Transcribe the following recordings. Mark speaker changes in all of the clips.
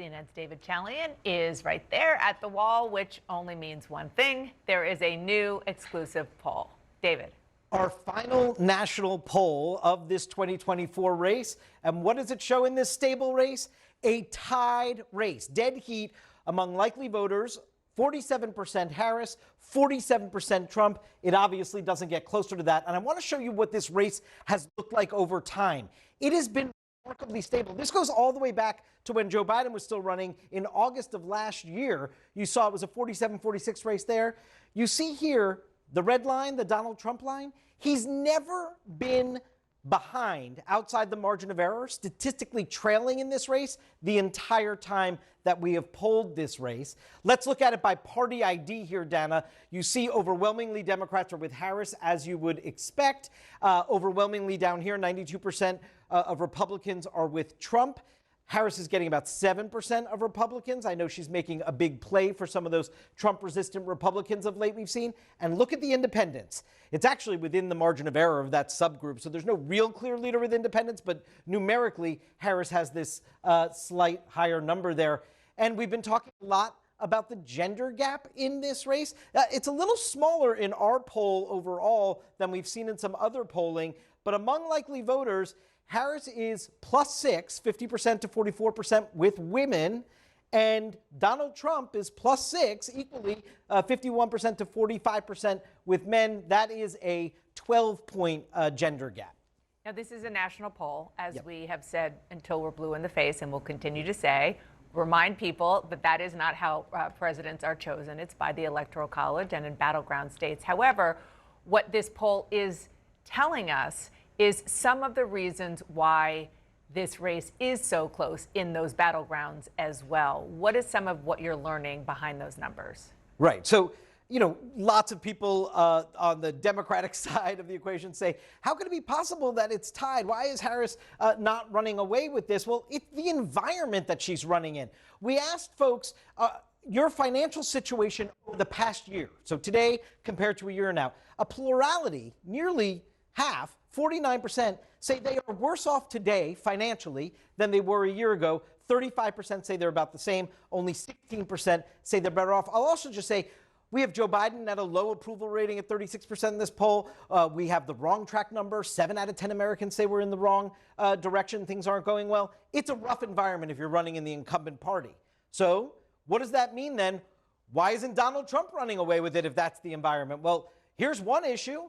Speaker 1: CNN's David Chalian is right there at the wall, which only means one thing. There is a new exclusive poll. David.
Speaker 2: Our final national poll of this 2024 race. And what does it show in this stable race? A tied race, dead heat among likely voters. 47% Harris, 47% Trump. It obviously doesn't get closer to that. And I want to show you what this race has looked like over time. It has been remarkably stable. This goes all the way back to when Joe Biden was still running in August of last year. You saw it was a 47-46 race there. You see here the red line, the Donald Trump line. He's never been behind outside the margin of error, statistically trailing in this race the entire time that we have polled this race. Let's look at it by party ID here, Dana. You see overwhelmingly Democrats are with Harris, as you would expect. Overwhelmingly down here, 92% of Republicans are with Trump. Harris is getting about 7% of Republicans. I know she's making a big play for some of those Trump-resistant Republicans of late we've seen. And look at the independents. It's actually within the margin of error of that subgroup. So there's no real clear leader with independents, but numerically, Harris has this slight higher number there. And we've been talking a lot about the gender gap in this race. It's a little smaller in our poll overall than we've seen in some other polling. But among likely voters, Harris is +6, 50% to 44% with women, and Donald Trump is +6, equally 51% to 45% with men. That is a 12-point gender gap.
Speaker 1: Now, this is a national poll, as we have said until we're blue in the face, and we'll continue to say. Remind people that that is not how presidents are chosen. It's by the Electoral College and in battleground states. However, what this poll is telling us is some of the reasons why this race is so close in those battlegrounds as well. What is some of what you're learning behind those numbers?
Speaker 2: Right. So, you know, lots of people on the Democratic side of the equation say, how could it be possible that it's tied? Why is Harris not running away with this? Well, it's the environment that she's running in. We asked folks, your financial situation over the past year. So today compared to a year now, a plurality, nearly half, 49% say they are worse off today financially than they were a year ago. 35% say they're about the same. Only 16% say they're better off. I'll also just say we have Joe Biden at a low approval rating at 36% in this poll. We have the wrong track number. 7 out of 10 Americans say we're in the wrong direction. Things aren't going well. It's a rough environment if you're running in the incumbent party. So what does that mean then? Why isn't Donald Trump running away with it if that's the environment? Well, here's one issue.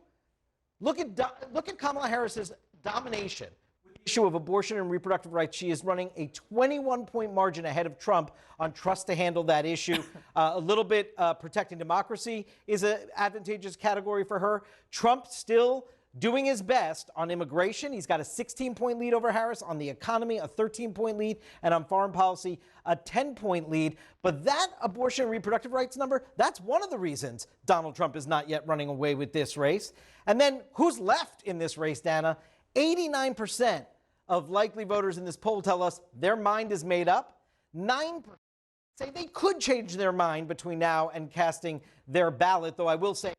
Speaker 2: Look at Kamala Harris's domination with the issue of abortion and reproductive rights. She is running a 21-point margin ahead of Trump on trust to handle that issue. A little bit protecting democracy is an advantageous category for her. Trump still doing his best on immigration. He's got a 16-point lead over Harris. On the economy, a 13-point lead. And on foreign policy, a 10-point lead. But that abortion and reproductive rights number, that's one of the reasons Donald Trump is not yet running away with this race. And then who's left in this race, Dana? 89% of likely voters in this poll tell us their mind is made up. 9% say they could change their mind between now and casting their ballot, though I will say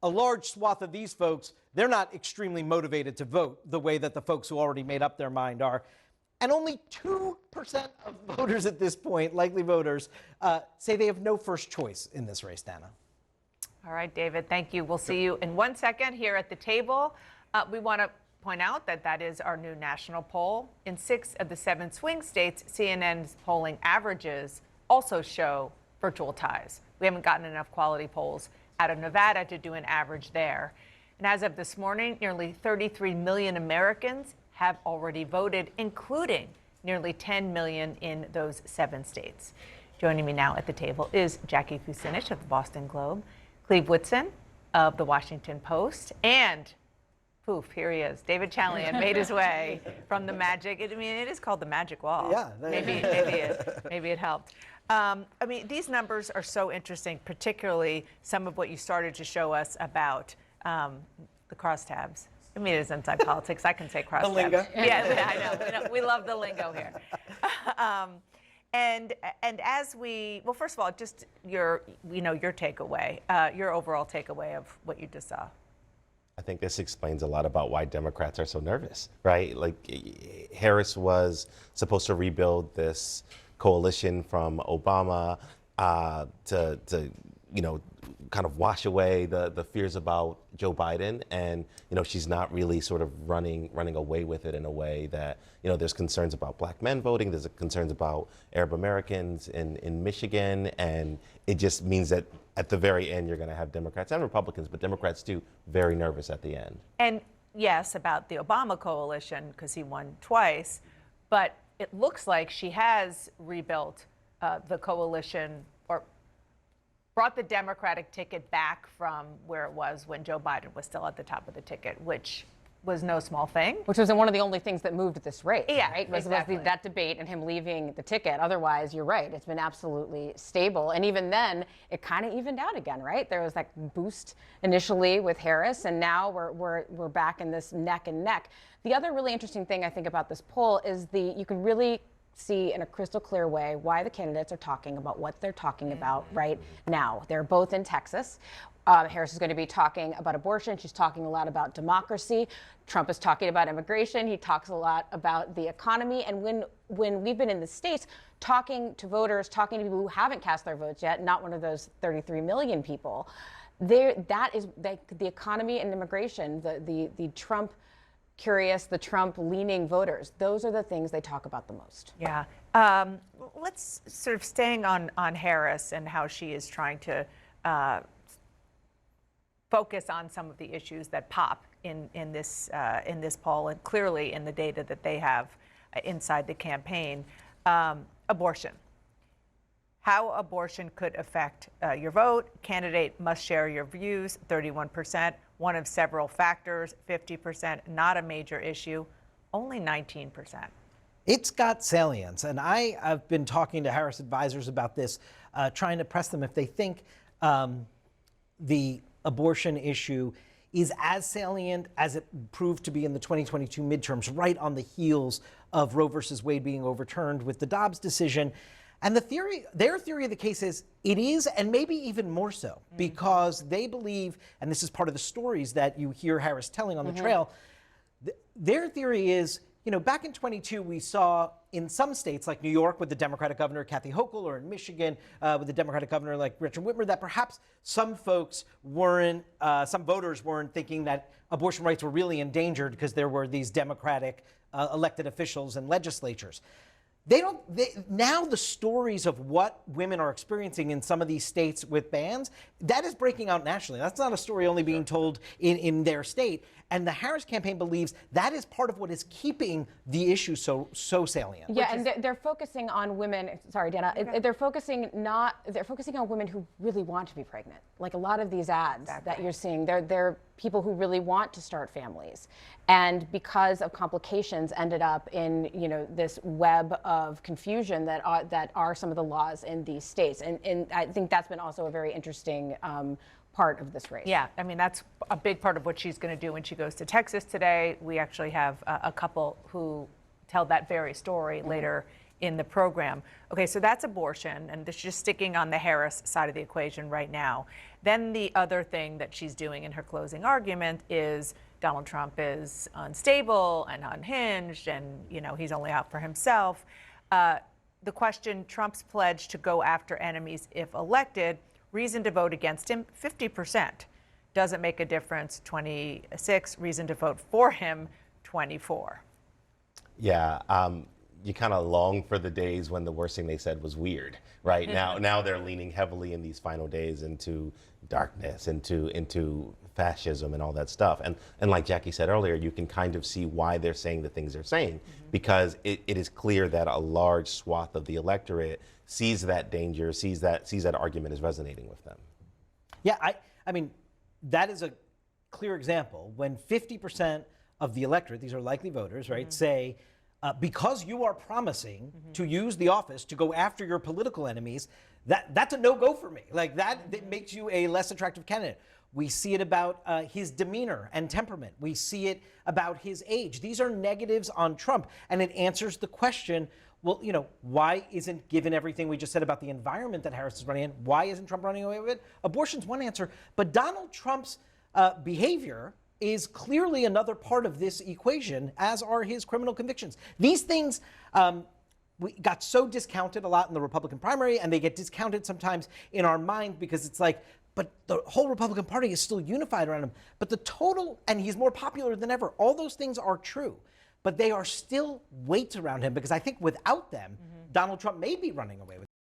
Speaker 2: a large swath of these folks, they're not extremely motivated to vote the way that the folks who already made up their mind are. And only 2% of voters at this point, likely voters, say they have no first choice in this race, Dana.
Speaker 1: All right, David, thank you. We'll see you in 1 second here at the table. We want to point out that that is our new national poll. In 6 of the 7 swing states, CNN's polling averages also show virtual ties. We haven't gotten enough quality polls out of Nevada to do an average there. And as of this morning, nearly 33 million Americans have already voted, including nearly 10 million in those 7 states. Joining me now at the table is Jackie Kucinich of the Boston Globe, Cleve Woodson of the Washington Post, and poof, here he is. David Chalian made his way from the magic. I mean, it is called the magic wall.
Speaker 2: Yeah.
Speaker 1: Maybe it helped. I mean, these numbers are so interesting, particularly some of what you started to show us about the crosstabs. I mean, it is inside politics. I can say crosstabs.
Speaker 2: The lingo.
Speaker 1: Yeah, I know. We love the lingo here. And as we, well, first of all, just your takeaway, your overall takeaway of what you just saw.
Speaker 3: I think this explains a lot about why Democrats are so nervous, right? Like Harris was supposed to rebuild this coalition from Obama to kind of wash away the fears about Joe Biden, and she's not really sort of running away with it in a way that there's concerns about black men voting, there's concerns about Arab Americans in Michigan, and it just means that at the very end you're going to have Democrats and Republicans, but Democrats too, very nervous at the end.
Speaker 1: And yes, about the Obama coalition, because he won twice, but it looks like she has rebuilt the coalition, or brought the Democratic ticket back from where it was when Joe Biden was still at the top of the ticket, which was no small thing.
Speaker 4: Which was one of the only things that moved this race,
Speaker 1: Yeah,
Speaker 4: right?
Speaker 1: exactly.
Speaker 4: That debate and him leaving the ticket. Otherwise, you're right, it's been absolutely stable. And even then, it kind of evened out again, right? There was that boost initially with Harris, and now we're back in this neck and neck. The other really interesting thing I think about this poll is you can really see in a crystal clear way why the candidates are talking about what they're talking about right now. They're both in Texas. Harris is going to be talking about abortion. She's talking a lot about democracy. Trump is talking about immigration. He talks a lot about the economy. And when we've been in the States talking to voters, talking to people who haven't cast their votes yet, not one of those 33 million people, that is the economy and immigration, the Trump curious, the Trump leaning voters. Those are the things they talk about the most.
Speaker 1: Yeah. Let's sort of staying on Harris and how she is trying to focus on some of the issues that pop in this poll, and clearly in the data that they have inside the campaign. Abortion. How abortion could affect your vote. Candidate must share your views, 31%. One of several factors, 50%. Not a major issue, only 19%.
Speaker 2: It's got salience, and I have been talking to Harris advisors about this, trying to press them if they think the abortion issue is as salient as it proved to be in the 2022 midterms, right on the heels of Roe versus Wade being overturned with the Dobbs decision. And their theory of the case is it is, and maybe even more so, because they believe, and this is part of the stories that you hear Harris telling on the trail, their theory is, back in 22, we saw in some states like New York with the Democratic governor Kathy Hochul, or in Michigan with the Democratic governor like Richard Whitmer, that perhaps some voters weren't thinking that abortion rights were really endangered because there were these Democratic elected officials and legislatures. Now the stories of what women are experiencing in some of these states with bans, that is breaking out nationally. That's not a story only being told in their state. And the Harris campaign believes that is part of what is keeping the issue so salient.
Speaker 4: Yeah, and they're focusing on women. Sorry, Dana. Okay. They're focusing on women who really want to be pregnant. Like a lot of these ads that you're seeing, they're people who really want to start families, and because of complications, ended up in this web of confusion that are some of the laws in these states. And I think that's been also a very interesting part of this race.
Speaker 1: Yeah, I mean, that's a big part of what she's going to do when she goes to Texas today. We actually have a couple who tell that very story later in the program. Okay, so that's abortion, and this is just sticking on the Harris side of the equation right now. Then the other thing that she's doing in her closing argument is Donald Trump is unstable and unhinged, and he's only out for himself. The question, Trump's pledge to go after enemies if elected. Reason to vote against him, 50%. Doesn't make a difference, 26. Reason to vote for him, 24.
Speaker 3: Yeah, you kind of long for the days when the worst thing they said was weird, right? Now they're leaning heavily in these final days into darkness, into fascism and all that stuff. And like Jackie said earlier, you can kind of see why they're saying the things they're saying, because it is clear that a large swath of the electorate sees that danger, sees that argument is resonating with them.
Speaker 2: Yeah, I mean, that is a clear example when 50% of the electorate, these are likely voters, right, say, because you are promising to use the office to go after your political enemies, that's a no-go for me. Like that makes you a less attractive candidate. We see it about his demeanor and temperament. We see it about his age. These are negatives on Trump, and it answers the question, well, why isn't, given everything we just said about the environment that Harris is running in, why isn't Trump running away with it? Abortion's one answer, but Donald Trump's behavior is clearly another part of this equation, as are his criminal convictions. These things we got so discounted a lot in the Republican primary, and they get discounted sometimes in our mind because it's like, but the whole Republican Party is still unified around him. But the total, and he's more popular than ever. All those things are true, but they are still weights around him because I think without them, Donald Trump may be running away with